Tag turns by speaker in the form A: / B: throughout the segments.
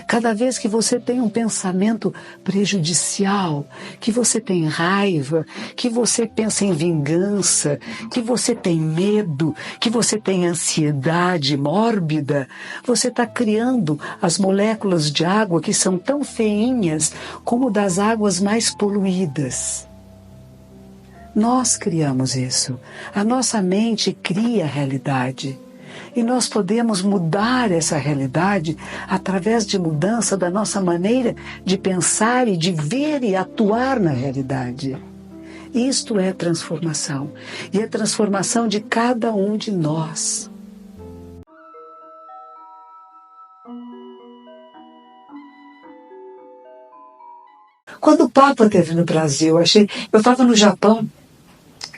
A: Cada vez que você tem um pensamento prejudicial, que você tem raiva, que você pensa em vingança, que você tem medo, que você tem ansiedade mórbida, você está criando as moléculas de água que são tão feinhas como das águas mais poluídas. Nós criamos isso. A nossa mente cria a realidade. E nós podemos mudar essa realidade através de mudança da nossa maneira de pensar e de ver e atuar na realidade. Isto é transformação. E é transformação de cada um de nós. Quando o Papa esteve no Brasil, eu estava no Japão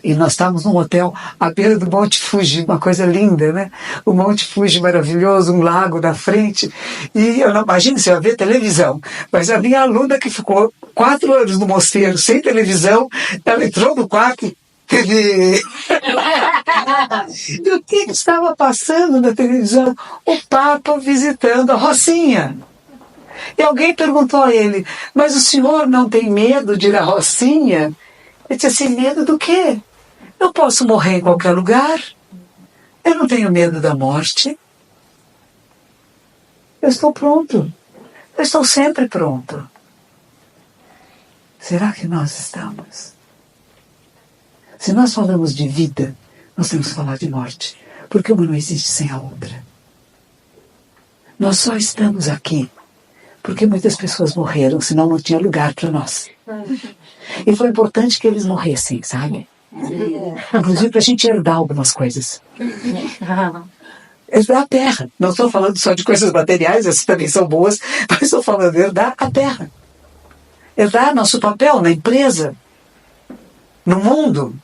A: e nós estávamos num hotel à beira do Monte Fuji, uma coisa linda, né? O Monte Fuji maravilhoso, um lago na frente. E eu não imagino se eu ia ver televisão, mas a minha aluna que ficou 4 anos no mosteiro sem televisão, ela entrou no quarto e teve... E o que estava passando na televisão? O Papa visitando a Rocinha. E alguém perguntou a ele, mas o senhor não tem medo de ir à Rocinha? Ele disse assim, medo do quê? Eu posso morrer em qualquer lugar. Eu não tenho medo da morte. Eu estou pronto. Eu estou sempre pronto. Será que nós estamos? Se nós falamos de vida, nós temos que falar de morte. Porque uma não existe sem a outra. Nós só estamos aqui porque muitas pessoas morreram, senão não tinha lugar para nós. E foi importante que eles morressem, sabe? Inclusive para a gente herdar algumas coisas. Herdar a terra. Não estou falando só de coisas materiais, essas também são boas, mas estou falando de herdar a terra. Herdar nosso papel na empresa, no mundo,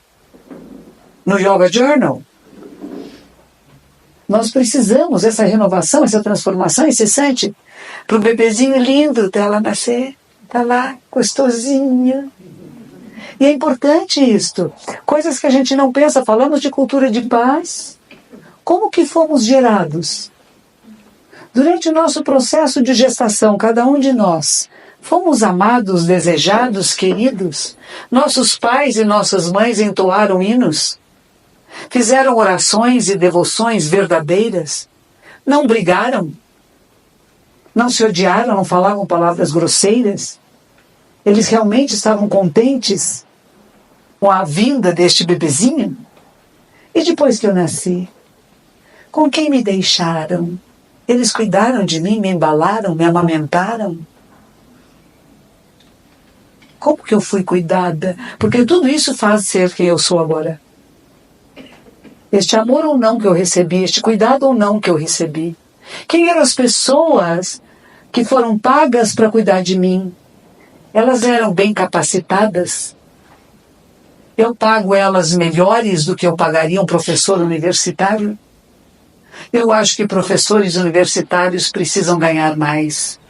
A: no Yoga Journal. Nós precisamos dessa renovação, essa transformação incessante para o bebezinho lindo dela nascer. Está lá, gostosinha. E é importante isto. Coisas que a gente não pensa. Falamos de cultura de paz. Como que fomos gerados? Durante o nosso processo de gestação, cada um de nós, fomos amados, desejados, queridos? Nossos pais e nossas mães entoaram hinos? Fizeram orações e devoções verdadeiras? Não brigaram? Não se odiaram, não falavam palavras grosseiras? Eles realmente estavam contentes com a vinda deste bebezinho? E depois que eu nasci? Com quem me deixaram? Eles cuidaram de mim, me embalaram, me amamentaram? Como que eu fui cuidada? Porque tudo isso faz ser quem eu sou agora. Este amor ou não que eu recebi, este cuidado ou não que eu recebi. Quem eram as pessoas que foram pagas para cuidar de mim? Elas eram bem capacitadas? Eu pago elas melhores do que eu pagaria um professor universitário? Eu acho que professores universitários precisam ganhar mais.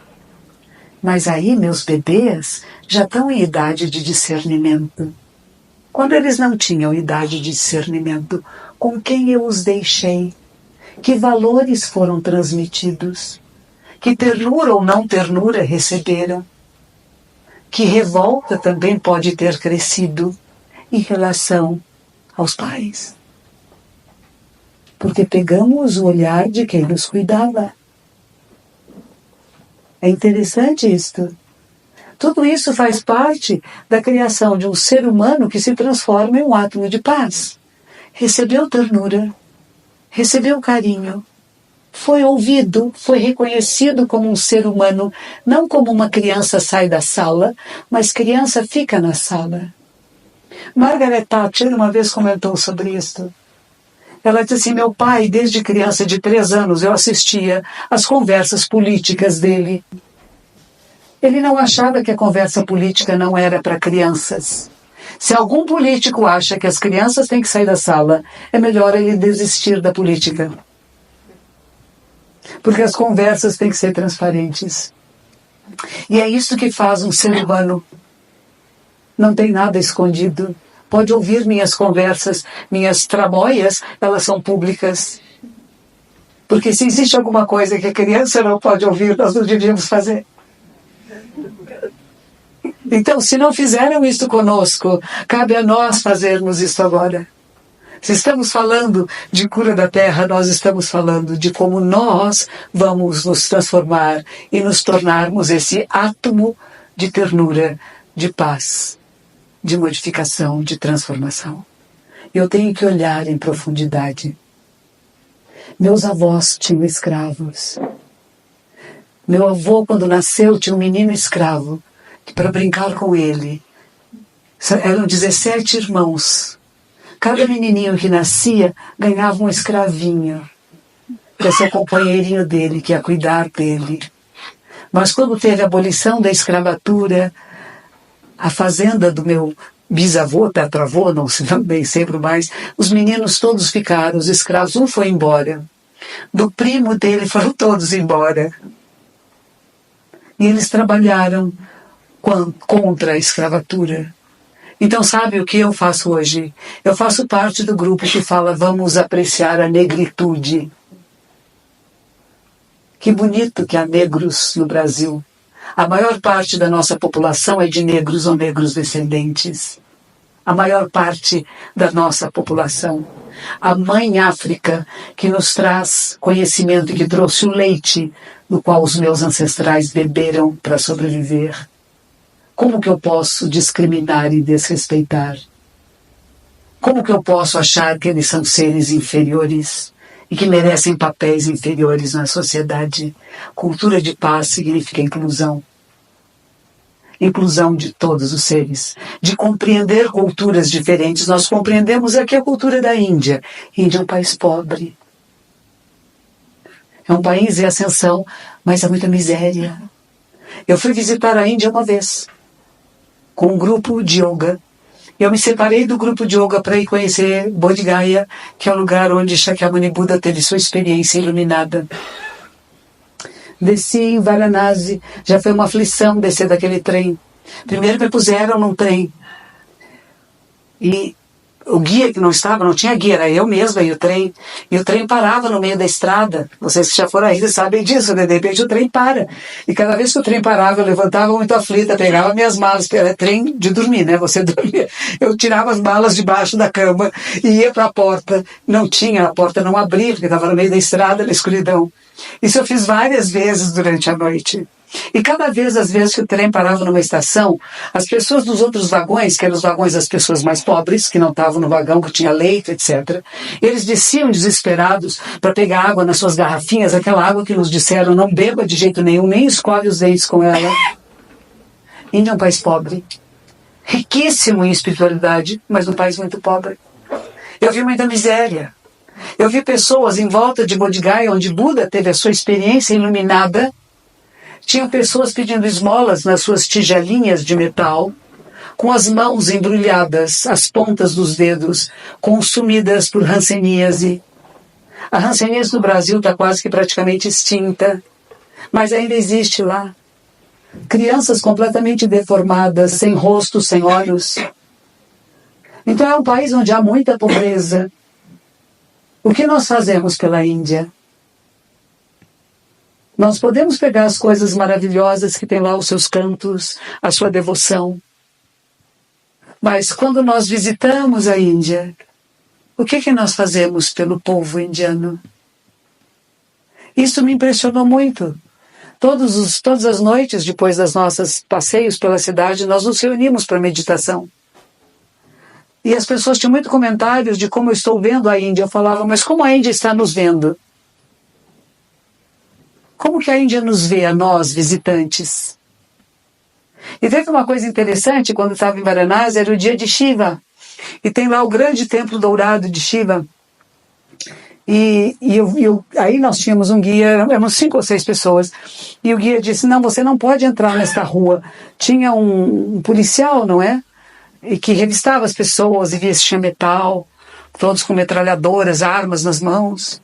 A: Mas aí meus bebês já estão em idade de discernimento. Quando eles não tinham idade de discernimento, com quem eu os deixei? Que valores foram transmitidos? Que ternura ou não ternura receberam? Que revolta também pode ter crescido em relação aos pais? Porque pegamos o olhar de quem nos cuidava. É interessante isto. Tudo isso faz parte da criação de um ser humano que se transforma em um átomo de paz. Recebeu ternura, recebeu carinho, foi ouvido, foi reconhecido como um ser humano, não como uma criança sai da sala, mas criança fica na sala. Margaret Thatcher uma vez comentou sobre isso. Ela disse assim, meu pai, desde criança de 3 anos, eu assistia às conversas políticas dele. Ele não achava que a conversa política não era para crianças. Se algum político acha que as crianças têm que sair da sala, é melhor ele desistir da política. Porque as conversas têm que ser transparentes. E é isso que faz um ser humano. Não tem nada escondido. Pode ouvir minhas conversas, minhas tramóias, elas são públicas. Porque se existe alguma coisa que a criança não pode ouvir, nós não devíamos fazer. Então, se não fizeram isso conosco, cabe a nós fazermos isso agora. Se estamos falando de cura da terra, nós estamos falando de como nós vamos nos transformar e nos tornarmos esse átomo de ternura, de paz, de modificação, de transformação. Eu tenho que olhar em profundidade. Meus avós tinham escravos. Meu avô, quando nasceu, tinha um menino escravo, que para brincar com ele, eram 17 irmãos. Cada menininho que nascia ganhava um escravinho para ser o companheirinho dele, que ia cuidar dele. Mas quando teve a abolição da escravatura, a fazenda do meu bisavô, tetravô, não se bem sempre mais, os meninos todos ficaram, os escravos, um foi embora. Do primo dele foram todos embora. E eles trabalharam contra a escravatura. Então, sabe o que eu faço hoje? Eu faço parte do grupo que fala, vamos apreciar a negritude. Que bonito que há negros no Brasil. A maior parte da nossa população é de negros ou negros descendentes. A maior parte da nossa população. A mãe África, que nos traz conhecimento e que trouxe o leite, do qual os meus ancestrais beberam para sobreviver. Como que eu posso discriminar e desrespeitar? Como que eu posso achar que eles são seres inferiores e que merecem papéis inferiores na sociedade? Cultura de paz significa inclusão. Inclusão de todos os seres. De compreender culturas diferentes. Nós compreendemos aqui a cultura da Índia. A Índia é um país pobre. É um país em ascensão, mas há muita miséria. Eu fui visitar a Índia uma vez, com um grupo de yoga. Eu me separei do grupo de yoga para ir conhecer Bodh Gaya, que é o lugar onde Shakyamuni Buda teve sua experiência iluminada. Desci em Varanasi, já foi uma aflição descer daquele trem. Primeiro me puseram num trem. E o guia que não estava, não tinha guia, era eu mesma e o trem. E o trem parava no meio da estrada. Vocês que já foram aí sabem disso, né? De repente o trem para. E cada vez que o trem parava, eu levantava muito aflita, pegava minhas malas, porque era trem de dormir, né? Você dormia. Eu tirava as malas debaixo da cama e ia para a porta. Não tinha, a porta não abria, porque estava no meio da estrada, na escuridão. Isso eu fiz várias vezes durante a noite. E cada vez, às vezes que o trem parava numa estação, as pessoas dos outros vagões, que eram os vagões das pessoas mais pobres, que não estavam no vagão, que tinha leito, etc., eles desciam desesperados para pegar água nas suas garrafinhas, aquela água que nos disseram, não beba de jeito nenhum, nem escove os dentes com ela. Índia é um país pobre, riquíssimo em espiritualidade, mas um país muito pobre. Eu vi muita miséria. Eu vi pessoas em volta de Bodh Gaya, onde Buda teve a sua experiência iluminada. Tinham pessoas pedindo esmolas nas suas tigelinhas de metal, com as mãos embrulhadas, as pontas dos dedos, consumidas por hanseníase. A hanseníase no Brasil está quase que praticamente extinta, mas ainda existe lá. Crianças completamente deformadas, sem rosto, sem olhos. Então é um país onde há muita pobreza. O que nós fazemos pela Índia? Nós podemos pegar as coisas maravilhosas que tem lá, os seus cantos, a sua devoção. Mas quando nós visitamos a Índia, o que nós fazemos pelo povo indiano? Isso me impressionou muito. Todas as noites, depois das nossas passeios pela cidade, nós nos reunimos para meditação. E as pessoas tinham muitos comentários de como eu estou vendo a Índia. Eu falava, mas como a Índia está nos vendo? Como que a Índia nos vê, a nós, visitantes? E teve uma coisa interessante, quando estava em Varanasi, era o dia de Shiva. E tem lá o grande templo dourado de Shiva. Aí nós tínhamos um guia, éramos 5 ou 6 pessoas. E o guia disse, não, você não pode entrar nesta rua. Tinha um policial, não é? E que revistava as pessoas e via se tinha metal, todos com metralhadoras, armas nas mãos.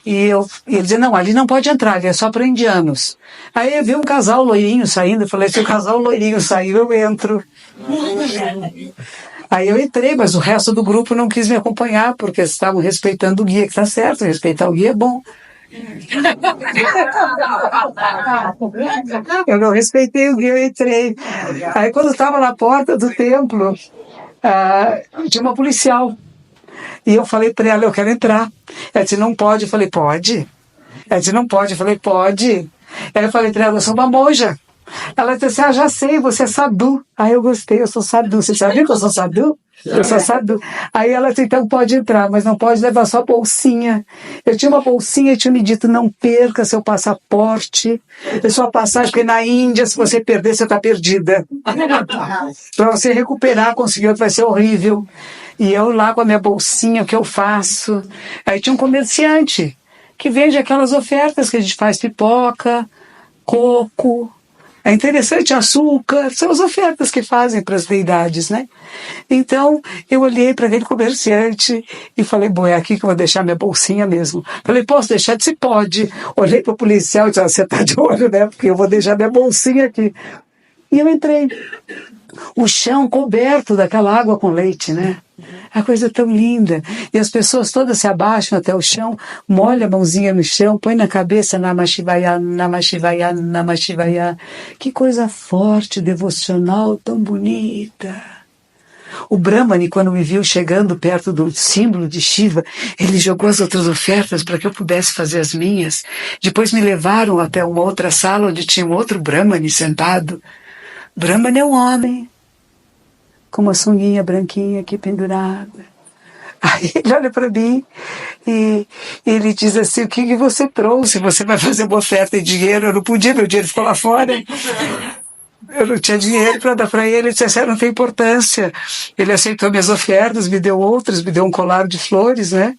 A: E ele dizia, não, ali não pode entrar, ali é só para indianos. Aí eu vi um casal loirinho saindo, eu falei, se o casal loirinho saiu, eu entro. Aí eu entrei, mas o resto do grupo não quis me acompanhar, porque estavam respeitando o guia, que está certo, respeitar o guia é bom. Eu não respeitei o guia, eu entrei. Aí quando eu estava na porta do templo, tinha uma policial. E eu falei para ela, eu quero entrar. Ela disse, não pode. Eu falei, pode. Ela disse, não pode. Eu falei, pode. Aí eu falei para ela, eu sou uma monja. Ela disse assim, já sei, você é sadhu. Aí eu gostei, eu sou sadhu. Você sabia que eu sou sadhu? Eu sou sadhu. Aí ela disse, então pode entrar, mas não pode levar só bolsinha. Eu tinha uma bolsinha e tinha me dito, não perca seu passaporte, sua passagem, porque na Índia, se você perder, você está perdida. Para você recuperar, conseguir outro, vai ser horrível. E eu lá com a minha bolsinha, o que eu faço? Aí tinha um comerciante que vende aquelas ofertas que a gente faz, pipoca, coco. É interessante, açúcar, são as ofertas que fazem para as deidades, né? Então, eu olhei para aquele comerciante e falei, bom, é aqui que eu vou deixar minha bolsinha mesmo. Falei, posso deixar? Disse, pode. Olhei para o policial e disse, você está de olho, né? Porque eu vou deixar minha bolsinha aqui. E eu entrei. O chão coberto daquela água com leite, né? A coisa tão linda. E as pessoas todas se abaixam até o chão, molha a mãozinha no chão, põe na cabeça Namah Shivaya, Namah Shivaya, Namah Shivaya. Que coisa forte, devocional, tão bonita. O Brahmani, quando me viu chegando perto do símbolo de Shiva, ele jogou as outras ofertas para que eu pudesse fazer as minhas. Depois me levaram até uma outra sala onde tinha um outro Brahmani sentado. Brahmani é um homem, com uma sunguinha branquinha aqui pendurada. Aí ele olha para mim e ele diz assim, o que você trouxe? Você vai fazer uma oferta em dinheiro? Eu não podia, meu dinheiro ficou lá fora. Eu não tinha dinheiro para dar para ele. Ele disse assim, não tem importância. Ele aceitou minhas ofertas, me deu outras, me deu um colar de flores, né?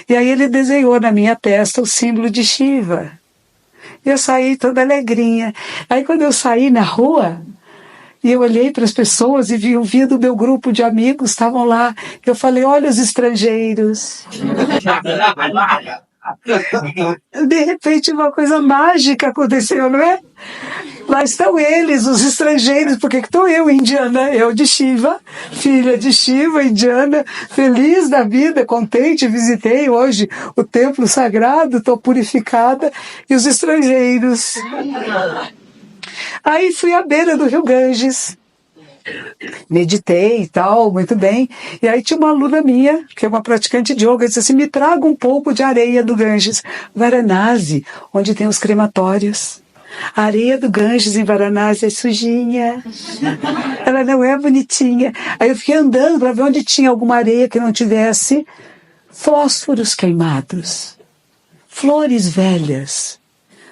A: E aí ele desenhou na minha testa o símbolo de Shiva. E eu saí toda alegrinha. Aí quando eu saí na rua, e eu olhei para as pessoas e vi do meu grupo de amigos, estavam lá. Eu falei, olha os estrangeiros. De repente uma coisa mágica aconteceu, não é? Lá estão eles, os estrangeiros, porque estou eu, indiana, eu de Shiva, filha de Shiva, indiana, feliz da vida, contente, visitei hoje o templo sagrado, estou purificada, e os estrangeiros. Aí fui à beira do rio Ganges, meditei e tal, muito bem, e aí tinha uma aluna minha, que é uma praticante de yoga, disse assim, me traga um pouco de areia do Ganges, Varanasi, onde tem os crematórios. A areia do Ganges em Varanasi é sujinha, ela não é bonitinha. Aí eu fiquei andando para ver onde tinha alguma areia que não tivesse fósforos queimados, flores velhas,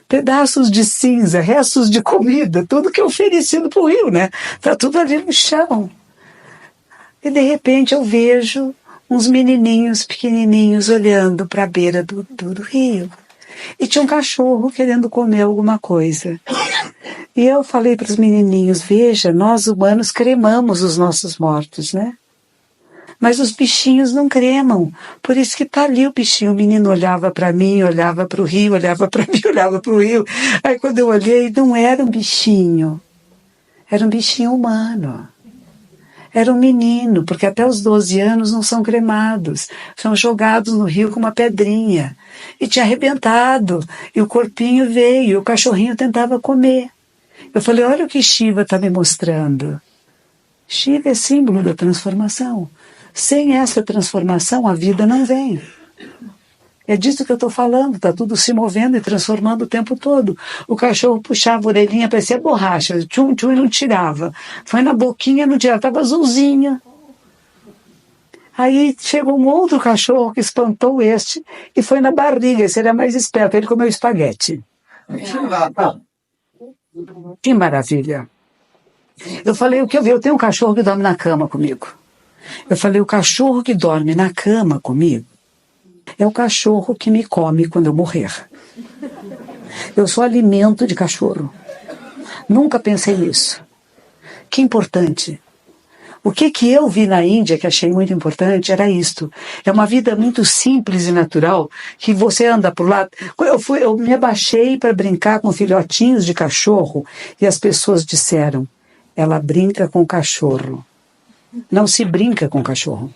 A: pedaços de cinza, restos de comida, tudo que é oferecido para o rio, né? Está tudo ali no chão. E de repente eu vejo uns menininhos pequenininhos olhando para a beira do rio. E tinha um cachorro querendo comer alguma coisa. E eu falei para os menininhos, veja, nós humanos cremamos os nossos mortos, né? Mas os bichinhos não cremam. Por isso que está ali o bichinho. O menino olhava para mim, olhava para o rio, olhava para mim, olhava para o rio. Aí quando eu olhei, não era um bichinho. Era um bichinho humano. Era um menino, porque até os 12 anos não são cremados. São jogados no rio com uma pedrinha. E tinha arrebentado. E o corpinho veio, e o cachorrinho tentava comer. Eu falei, olha o que Shiva está me mostrando. Shiva é símbolo da transformação. Sem essa transformação, a vida não vem. É disso que eu estou falando, está tudo se movendo e transformando o tempo todo. O cachorro puxava a orelhinha, parecia borracha, tchum, tchum, e não tirava. Foi na boquinha, não tirava, estava azulzinha. Aí chegou um outro cachorro que espantou este e foi na barriga, esse era mais esperto, ele comeu espaguete. Que maravilha. Eu falei, o que eu vi? Eu tenho um cachorro que dorme na cama comigo. Eu falei, o cachorro que dorme na cama comigo é o cachorro que me come quando eu morrer. Eu sou alimento de cachorro. Nunca pensei nisso. Que importante. O que eu vi na Índia, que achei muito importante, era isto. É uma vida muito simples e natural, que você anda por lá. Eu me abaixei para brincar com filhotinhos de cachorro, e as pessoas disseram, ela brinca com cachorro. Não se brinca com cachorro.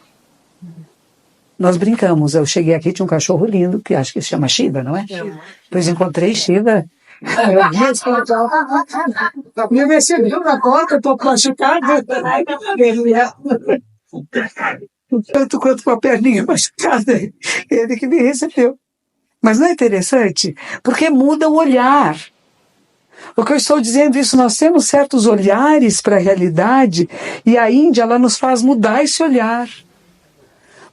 A: Nós brincamos, eu cheguei aqui, tinha um cachorro lindo, que acho que se chama Shiva, não é? Depois encontrei Shiva. Eu vi esse cachorro. Me recebeu na porta, tô machucada. Tanto quanto com a perninha machucada. Ele que me recebeu. Mas não é interessante? Porque muda o olhar. O que eu estou dizendo isso, nós temos certos olhares para a realidade e a Índia, ela nos faz mudar esse olhar.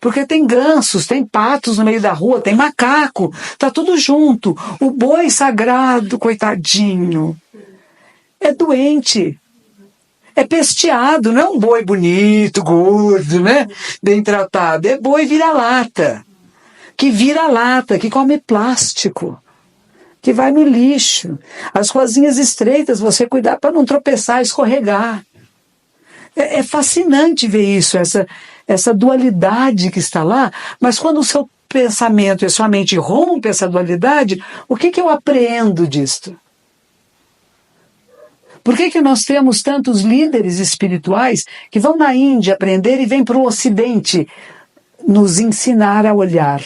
A: Porque tem gansos, tem patos no meio da rua, tem macaco, tá tudo junto. O boi sagrado, coitadinho, é doente, é pesteado, não é um boi bonito, gordo, né? Bem tratado, é boi vira-lata, que come plástico, que vai no lixo. As ruazinhas estreitas, você cuidar para não tropeçar, escorregar. É fascinante ver isso, essa dualidade que está lá, mas quando o seu pensamento e a sua mente rompe essa dualidade, o que eu apreendo disto? Por que nós temos tantos líderes espirituais que vão na Índia aprender e vêm para o Ocidente nos ensinar a olhar?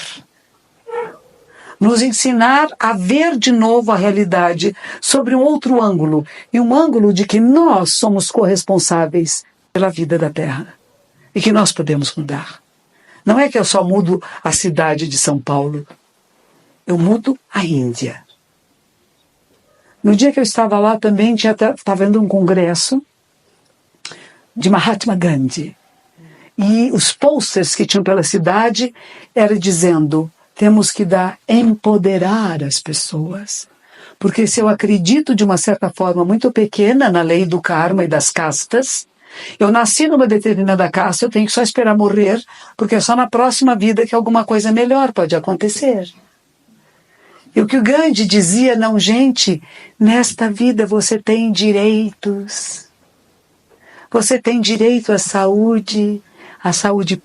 A: Nos ensinar a ver de novo a realidade sobre um outro ângulo, e um ângulo de que nós somos corresponsáveis pela vida da Terra e que nós podemos mudar. Não é que eu só mudo a cidade de São Paulo, eu mudo a Índia. No dia que eu estava lá também estava indo um congresso de Mahatma Gandhi, e os posters que tinham pela cidade eram dizendo: temos que empoderar as pessoas. Porque se eu acredito de uma certa forma muito pequena na lei do karma e das castas, eu nasci numa determinada casta, eu tenho que só esperar morrer, porque é só na próxima vida que alguma coisa melhor pode acontecer. E o que o Gandhi dizia: não, gente, nesta vida você tem direitos. Você tem direito à saúde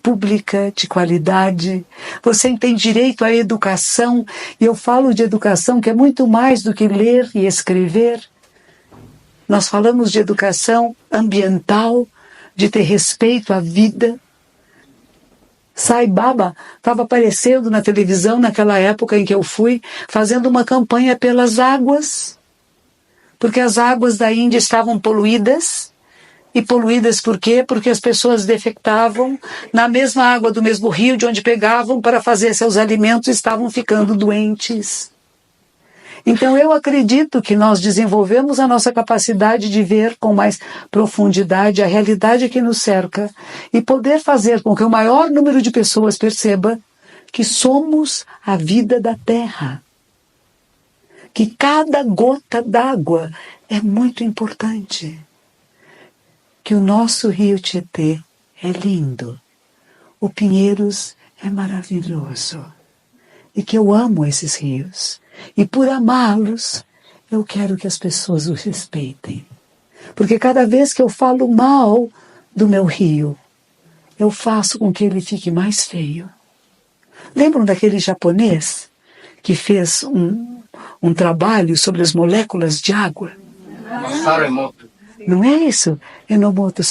A: pública de qualidade, você tem direito à educação, e eu falo de educação que é muito mais do que ler e escrever. Nós falamos de educação ambiental, de ter respeito à vida. Sai Baba estava aparecendo na televisão naquela época em que eu fui, fazendo uma campanha pelas águas, porque as águas da Índia estavam poluídas. E poluídas por quê? Porque as pessoas defecavam na mesma água do mesmo rio de onde pegavam para fazer seus alimentos e estavam ficando doentes. Então eu acredito que nós desenvolvemos a nossa capacidade de ver com mais profundidade a realidade que nos cerca e poder fazer com que o maior número de pessoas perceba que somos a vida da Terra. Que cada gota d'água é muito importante. Que o nosso rio Tietê é lindo, o Pinheiros é maravilhoso, e que eu amo esses rios, e por amá-los, eu quero que as pessoas os respeitem. Porque cada vez que eu falo mal do meu rio, eu faço com que ele fique mais feio. Lembram daquele japonês que fez um trabalho sobre as moléculas de água?
B: Masaru Emoto.
A: Não é isso?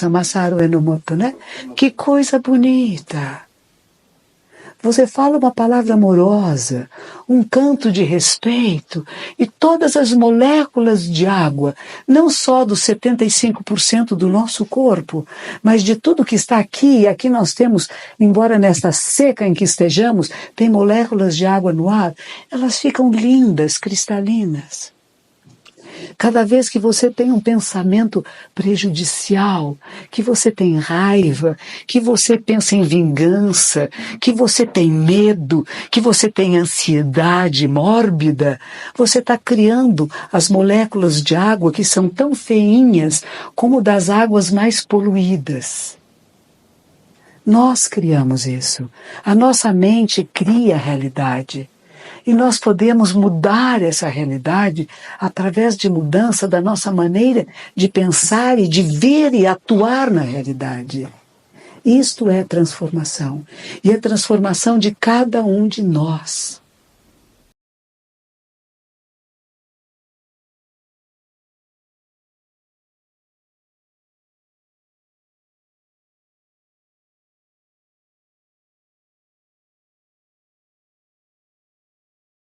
A: Masaru Enomoto, né? Que coisa bonita! Você fala uma palavra amorosa, um canto de respeito, e todas as moléculas de água, não só dos 75% do nosso corpo, mas de tudo que está aqui, e aqui nós temos, embora nesta seca em que estejamos, tem moléculas de água no ar, elas ficam lindas, cristalinas. Cada vez que você tem um pensamento prejudicial, que você tem raiva, que você pensa em vingança, que você tem medo, que você tem ansiedade mórbida, você está criando as moléculas de água que são tão feinhas como das águas mais poluídas. Nós criamos isso. A nossa mente cria a realidade. E nós podemos mudar essa realidade através de mudança da nossa maneira de pensar e de ver e atuar na realidade. Isto é transformação. E é transformação de cada um de nós.